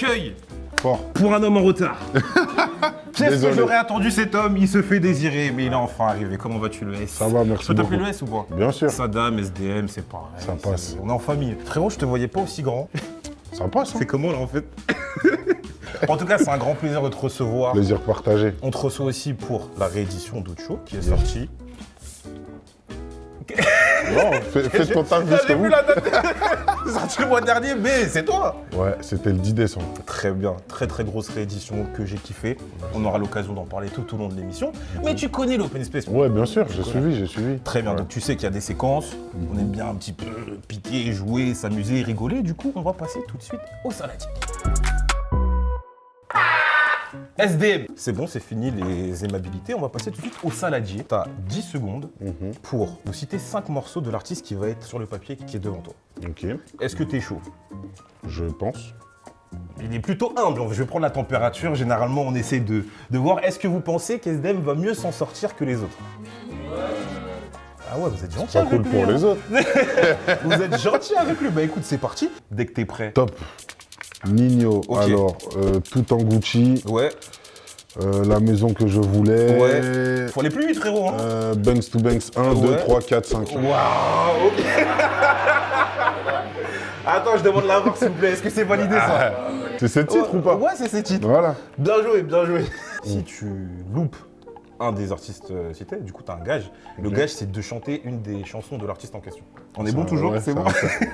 accueil Fort. pour un homme en retard. Qu'est-ce que Désolé. j'aurais attendu cet homme? Il se fait désirer, mais il est enfin arrivé. Comment vas-tu le S? Ça va, merci Tu peux t'appeler beaucoup. le S ou pas? Bien sûr. Saddam, SDM, c'est pareil. Ça passe. On est en famille. Frérot, je te voyais pas aussi grand. Ça passe, hein. C'est comment là en fait? En tout cas, c'est un grand plaisir de te recevoir. Plaisir partagé. On te reçoit aussi pour la réédition d'Ocho qui est sortie. Non, fais ton taf J'ai jusqu'au vu bout. la date. C'est sorti le mois dernier, mais c'est toi. Ouais, c'était le 10 décembre. Très bien, très très grosse réédition que j'ai kiffé. On aura l'occasion d'en parler tout au long de l'émission. Mais tu connais l'Open Space. Ouais, bien sûr, j'ai suivi. Très bien, Ouais. donc tu sais qu'il y a des séquences, on aime bien un petit peu piquer, jouer, s'amuser, rigoler. Du coup, on va passer tout de suite au saladier. SDM, c'est bon, c'est fini les aimabilités, on va passer tout de suite au saladier. T'as 10 secondes pour nous citer 5 morceaux de l'artiste qui va être sur le papier qui est devant toi. Ok, Est-ce que t'es chaud? je pense. Il est plutôt humble, je vais prendre la température, généralement on essaie de voir, est-ce que vous pensez qu'SDM va mieux s'en sortir que les autres? Ah ouais, vous êtes gentil Ça avec coule lui, pour hein. les autres. Vous êtes gentil avec lui. Bah écoute, c'est parti. Dès que t'es prêt. Top. Nino, Ok. alors, tout en Gucci, Ouais. la maison que je voulais. Ouais. Faut aller plus vite, frérot. Hein. Banks to Banks, 1, 2, 3, 4, 5. Waouh. Ok. Attends, je demande l'avoir, s'il vous plaît. Est-ce que c'est validé ça? C'est ce titre ou pas? Ouais, c'est ces titres. Voilà. Bien joué, bien joué. Si tu loupes un des artistes cités, du coup, t'as un gage. Le gage, c'est de chanter une des chansons de l'artiste en question. On est bon toujours? Ouais, C'est ça bon. va le faire.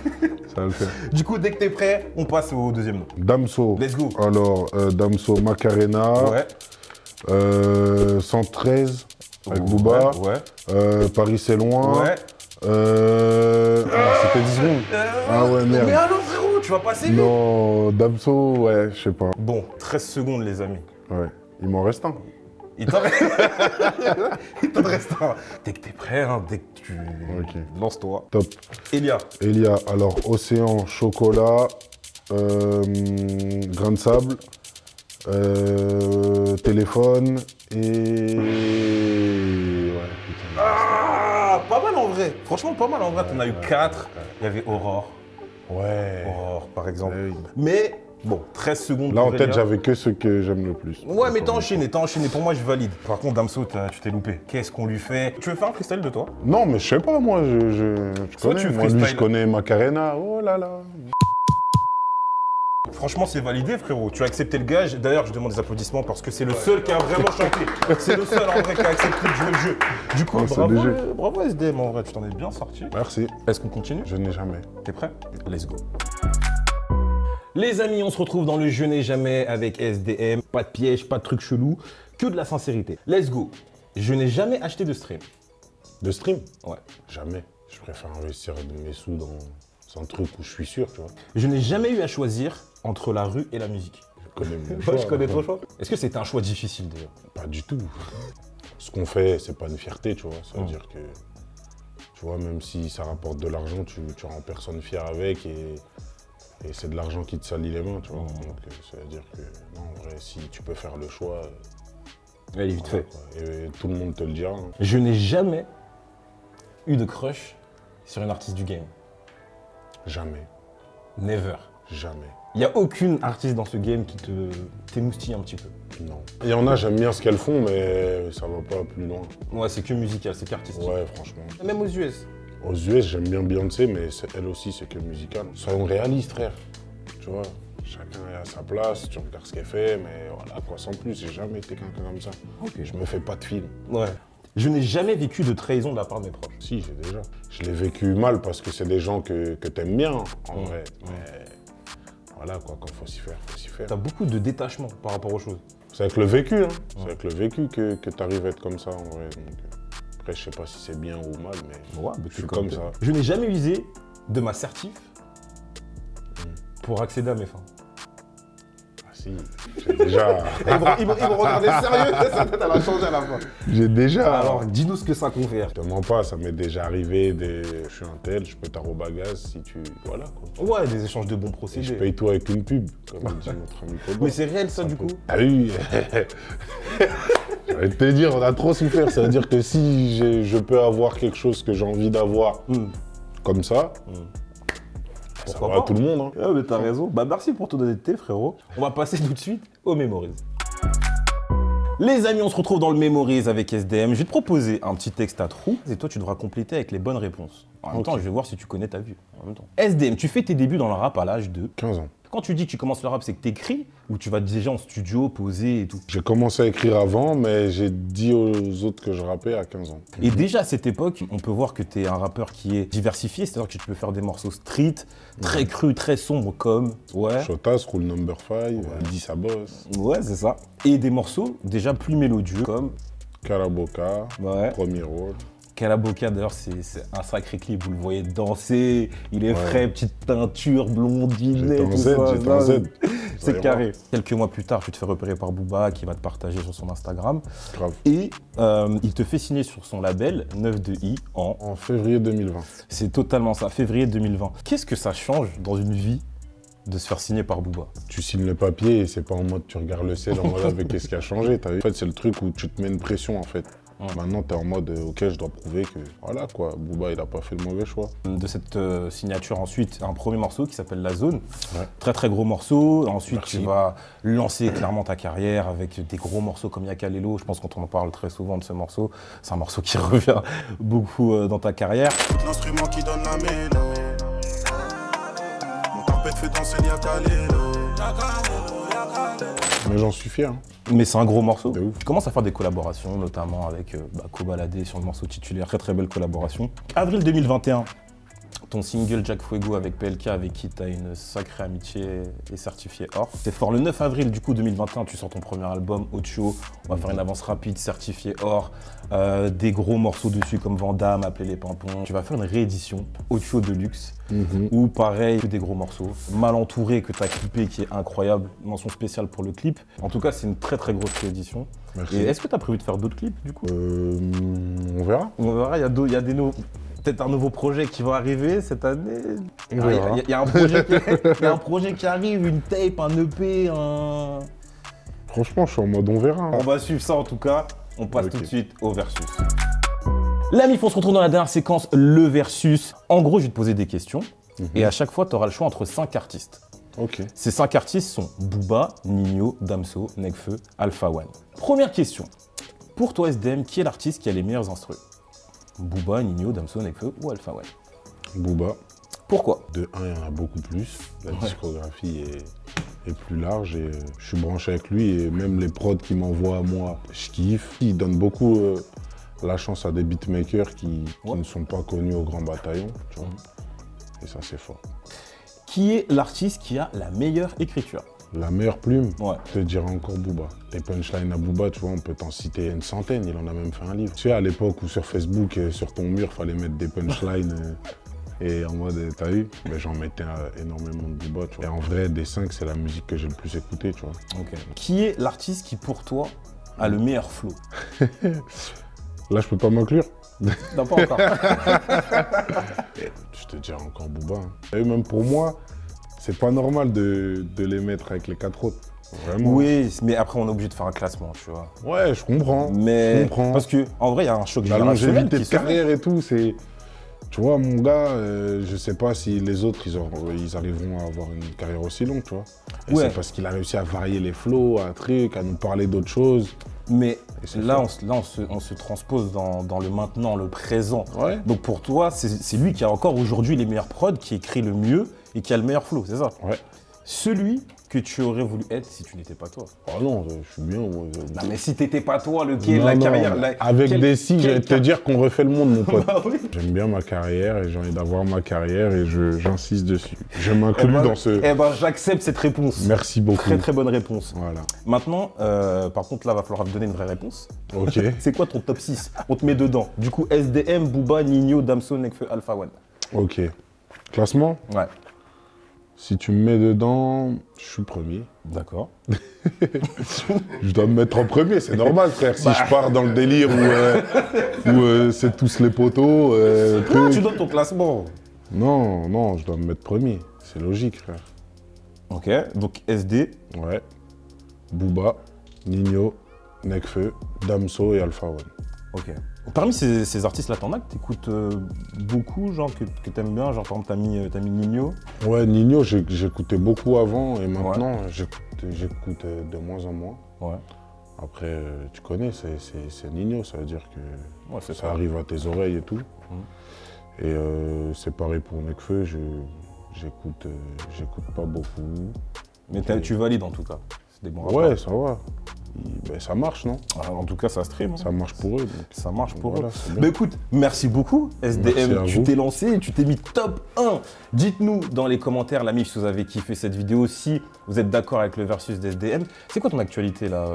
Ça va le faire. Du coup, dès que t'es prêt, on passe au deuxième nom. Damso. Let's go. Alors, Damso, Macarena. Ouais. 113 avec Booba. Ouais. Paris c'est loin. Ouais. C'était 10 secondes. Ah ouais, merde. Mais allô, frérot, tu vas passer vite. Non, Damso, ouais, je sais pas. Bon, 13 secondes, les amis. Ouais, il m'en reste un. Il t'en Il t'en reste un. Dès que t'es prêt, hein, dès que tu... Ok. Lance-toi. Top. Elia. Elia, alors Océan, chocolat, grain de sable, téléphone et... Ouais, putain. Ah, pas mal en vrai. Franchement, pas mal en vrai. T'en as eu 4. Il y avait Aurore. Ouais. Aurore, par exemple. Ouais, oui. Mais, bon, 13 secondes. Là, en pour tête, Elia. j'avais que ceux que j'aime le plus. Ouais, mais t'as enchaîné. Pour moi, je valide. Par contre, Damso, tu t'es loupé. Qu'est-ce qu'on lui fait? Tu veux faire un freestyle de toi? Non, mais je sais pas, moi, je Soit connais. tu Moi, lui, freestyle. je connais Macarena. Oh là là. Franchement, c'est validé, frérot. Tu as accepté le gage. D'ailleurs, je demande des applaudissements parce que c'est le seul qui a vraiment chanté. C'est le seul en vrai qui a accepté de jouer le jeu. Du coup, Ouais, c'est bravo, léger. bravo SDM en vrai, tu t'en es bien sorti. Merci. Est-ce qu'on continue? Je n'ai jamais. T'es prêt? Let's go. Les amis, on se retrouve dans le Je n'ai jamais avec SDM. Pas de piège, pas de trucs chelous, que de la sincérité. Let's go. Je n'ai jamais acheté de stream. De stream? Ouais. Jamais. Je préfère investir mes sous dans un truc où je suis sûr, tu vois. Je n'ai jamais eu à choisir entre la rue et la musique. Je connais mon Ouais, choix. je connais ton choix. Est-ce que c'était un choix difficile d'ailleurs? Pas du tout. Ce qu'on fait, c'est pas une fierté, tu vois. Ça veut dire que, tu vois, même si ça rapporte de l'argent, tu rends personne fier avec et c'est de l'argent qui te salit les mains, tu vois. Donc ça veut dire que, non, en vrai, si tu peux faire le choix, Allez, vite fait. quoi. Et tout le monde te le dira. Hein. Je n'ai jamais eu de crush sur une artiste du game. Jamais. Never. Jamais. Il n'y a aucune artiste dans ce game qui te t'émoustille un petit peu. Non. Il y en a, j'aime bien ce qu'elles font, mais ça va pas plus loin. Ouais, c'est que musical, c'est qu'artistique. Ouais, franchement. Même aux US. Aux US, j'aime bien Beyoncé, mais elle aussi, c'est que musical. Soyons réalistes, frère. Tu vois, chacun est à sa place, tu regardes ce qu'elle fait, mais voilà, quoi, sans plus, j'ai jamais été quelqu'un comme ça. Ok. Je me fais pas de film. Ouais. Je n'ai jamais vécu de trahison de la part de mes proches. Si, j'ai déjà. Je l'ai vécu mal parce que c'est des gens que t'aimes bien, en vrai. Mais voilà, quoi, quand faut s'y faire, faut s'y faire. T'as beaucoup de détachement par rapport aux choses. C'est avec le vécu, hein. C'est avec le vécu que t'arrives à être comme ça, en vrai. Donc, après, je sais pas si c'est bien ou mal, mais Ouais, je suis comme ça. Je n'ai jamais usé de ma certif pour accéder à mes fins. Ah si, j'ai déjà... Ils vont regarder sérieux, sa tête elle a changé à la fin. J'ai déjà... Alors, dis-nous ce que ça confère. Je te mens pas, ça m'est déjà arrivé, je suis un tel, je peux t'arrobagasse si tu... Voilà, quoi. Ouais, des échanges de bons Et procédés. je paye tout avec une pub, comme dit notre ami Kobo. Mais c'est réel ça du coup? Ah oui. J'allais te dire, on a trop souffert. Ça veut dire que si je peux avoir quelque chose que j'ai envie d'avoir comme ça, Pourquoi va à pas. tout le monde. Hein. Ah, mais t'as raison. Bah, merci pour ton honnêteté, frérot. On va passer tout de suite aux Memories. Les amis, on se retrouve dans le Memories avec SDM. Je vais te proposer un petit texte à trous et toi, tu devras compléter avec les bonnes réponses. En même temps, je vais voir si tu connais ta vie. En même temps. SDM, tu fais tes débuts dans le rap à l'âge de 15 ans. Quand tu dis que tu commences le rap, c'est que t'écris ou tu vas déjà en studio, poser et tout? J'ai commencé à écrire avant, mais j'ai dit aux autres que je rappais à 15 ans. Et déjà à cette époque, on peut voir que tu es un rappeur qui est diversifié, c'est-à-dire que tu peux faire des morceaux street, très crus, très sombres comme... Ouais, Shotas, Rule Number 5, Dit sa bosse, ouais, c'est ça. Et des morceaux déjà plus mélodieux comme... Karaboka, Ouais. Premier Rôle. Kalaboka, d'ailleurs, c'est un sacré clip, vous le voyez danser, il est frais, petite teinture, blondinet, tout ça. J'étais en Z. C'est carré. Quelques mois plus tard, tu te fais repérer par Booba, qui va te partager sur son Instagram. Grave. Et il te fait signer sur son label 9 de I En février 2020. C'est totalement ça, février 2020. Qu'est-ce que ça change dans une vie de se faire signer par Booba? Tu signes le papier et c'est pas en mode tu regardes le ciel en mode avec qu'est-ce qui a changé, t'as vu. En fait, c'est le truc où tu te mets une pression en fait. Maintenant, t'es en mode ok, je dois prouver que voilà quoi, Booba il a pas fait le mauvais choix. De cette signature ensuite, un premier morceau qui s'appelle La Zone. Ouais. Très très gros morceau. Ensuite, Merci. tu vas lancer clairement ta carrière avec des gros morceaux comme Yakalelo. Je pense qu'on en parle très souvent de ce morceau. C'est un morceau qui revient beaucoup dans ta carrière. L'instrument qui donne la mélo. Mon tapette fait danser Yakalelo. Mais j'en suis fier. Hein. Mais c'est un gros morceau. De ouf. Tu commences à faire des collaborations, notamment avec Kobalade sur le morceau titulaire. Très très belle collaboration. Avril 2021, ton single Jack Fuego avec PLK, avec qui tu as une sacrée amitié, est certifié or. C'est fort. Le 9 avril du coup 2021, tu sors ton premier album, Ocho. On va faire une avance rapide, certifié or. Des gros morceaux dessus comme Vandame, Appelez les Pimpons. Tu vas faire une réédition, Ocho Deluxe, où pareil, que des gros morceaux. Mal entouré, que tu as clippé, qui est incroyable. Mention spéciale pour le clip. En tout cas, c'est une très très grosse réédition. Merci. Et est-ce que tu as prévu de faire d'autres clips du coup? On verra. On verra, il y a des peut-être un nouveau projet qui va arriver cette année. On verra. Il y a un projet il y a un projet qui arrive, une tape, un EP, un... Franchement, je suis en mode on verra. Hein. On va suivre ça en tout cas. On passe Ok. tout de suite au versus. L'ami, on se retrouve dans la dernière séquence, le versus. En gros, je vais te poser des questions. Et à chaque fois, tu auras le choix entre 5 artistes. Ok. Ces 5 artistes sont Booba, Nino, Damso, Nekfeu, Alpha One. Première question. Pour toi, SDM, qui est l'artiste qui a les meilleurs instrus? Booba, Nino, Damso, Nekfeu ou Alpha One? Booba. Pourquoi? De 1, il y en a beaucoup plus. La discographie est plus large et je suis branché avec lui. Et même les prods qu'il m'envoie à moi, je kiffe. Il donne beaucoup la chance à des beatmakers qui ne sont pas connus au grand bataillon. Tu vois. Et ça, c'est fort. Qui est l'artiste qui a la meilleure écriture? La meilleure plume, Ouais. je te dirais encore Booba. Les punchlines à Booba, tu vois, on peut t'en citer une centaine, il en a même fait un livre. Tu sais, à l'époque où sur Facebook, sur ton mur, il fallait mettre des punchlines et en mode, t'as vu? Ben, j'en mettais énormément de Booba, tu vois. Et en vrai, des 5, c'est la musique que j'ai le plus écoutée, tu vois. Ok. Qui est l'artiste qui, pour toi, a le meilleur flow? Là, je peux pas m'inclure. Non, pas encore. Je te dirais encore Booba. Hein. Et même pour moi, c'est pas normal de les mettre avec les 4 autres. Vraiment. Oui, mais après, on est obligé de faire un classement, tu vois. Ouais, je comprends. Mais Je comprends. parce que en vrai, il y a un choc La générationnel longévité qui de se fait. carrière et tout, c'est... Tu vois, mon gars, je sais pas si les autres, ils arriveront à avoir une carrière aussi longue, tu vois. Et Ouais. c'est parce qu'il a réussi à varier les flows, à truc, à nous parler d'autres choses. Mais c'est là, fort. on se transpose dans le maintenant, le présent. Ouais. Donc pour toi, c'est lui qui a encore aujourd'hui les meilleurs prods, qui écrit le mieux et qui a le meilleur flow, c'est ça? Ouais. Celui que tu aurais voulu être si tu n'étais pas toi. Ah non, je suis bien, moi. Non mais si t'étais pas toi, lequel, Non, la non, carrière... avec des si, je vais te dire qu'on refait le monde, mon pote. Bah oui. J'aime bien ma carrière et j'ai envie d'avoir ma carrière et j'insiste dessus. Je m'inclus dans ce... Eh ben, j'accepte cette réponse. Merci beaucoup. Très très bonne réponse. Voilà. Maintenant, par contre, là, va falloir me donner une vraie réponse. Ok. C'est quoi ton top 6? On te met dedans. Du coup, SDM, Booba, Nino, Damso, Nekfeu, Alpha One. Ok. Classement? Ouais. Si tu me mets dedans, je suis premier. D'accord. Je dois me mettre en premier, c'est normal, frère. Si je pars dans le délire où c'est tous les poteaux, Non, truc. tu donnes ton classement. Non, non, je dois me mettre premier. C'est logique, frère. Ok, donc SD. Ouais. Booba, Nino, Nekfeu, Damso et Alpha One. Ok. Parmi ces artistes-là, t'en as que t'écoutes beaucoup, genre que t'aimes bien, genre par exemple t'as mis Ninho. Ouais, Ninho, j'écoutais beaucoup avant et maintenant j'écoute de moins en moins. Ouais. Après, tu connais, c'est Ninho, ça veut dire que Ouais, ça arrive à tes oreilles et tout. Et c'est pareil pour Nekfeu, j'écoute pas beaucoup. Mais tu valides en tout cas. C'est des bons Ouais, rapports. ça va. Ben, ça marche, non? Alors, en tout cas, ça stream. Hein. Ça marche pour eux. Donc. Ça marche pour Voilà, eux. c'est bien. Bah écoute, merci beaucoup SDM, Merci à tu vous. t'es lancé, tu t'es mis top 1. Dites-nous dans les commentaires, l'ami, si vous avez kiffé cette vidéo, si vous êtes d'accord avec le versus d'SDM. C'est quoi ton actualité là?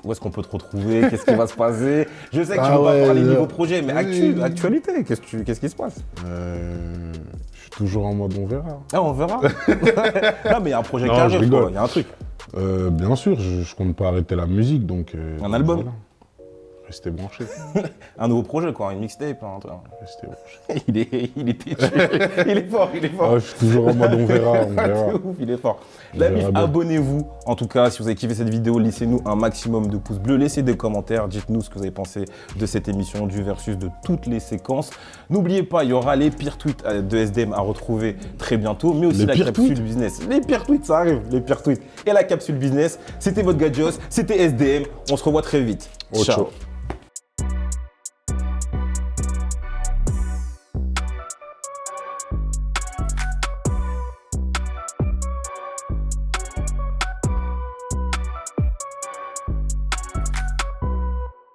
Où est-ce qu'on peut te retrouver? Qu'est-ce qui va se passer? Je sais que tu ne veux pas parler niveau projet, mais actualité, qu'est-ce qui se passe? Je suis toujours en mode on verra. Ah, on verra. Non, mais il y a un projet Non, qui je arrive, rigole. quoi. Il y a un truc. Bien sûr, je compte pas arrêter la musique, donc... Un album. Voilà. Restez branchés. Un nouveau projet, quoi, une mixtape. Hein, Restez branchés. il est têtu. Il est fort, il est fort. Ah, je suis toujours en mode on verra, on verra. De ouf, il est fort. On L'ami, verra bien. abonnez-vous. En tout cas, si vous avez kiffé cette vidéo, laissez-nous un maximum de pouces bleus. Laissez des commentaires. Dites-nous ce que vous avez pensé de cette émission, du versus, de toutes les séquences. N'oubliez pas, il y aura les pires tweets de SDM à retrouver très bientôt, mais aussi Les la pires capsule tweets business. Les pires tweets, ça arrive, les pires tweets. Et la capsule business. C'était votre gars Joss, c'était SDM. On se revoit très vite. Ciao. Ciao.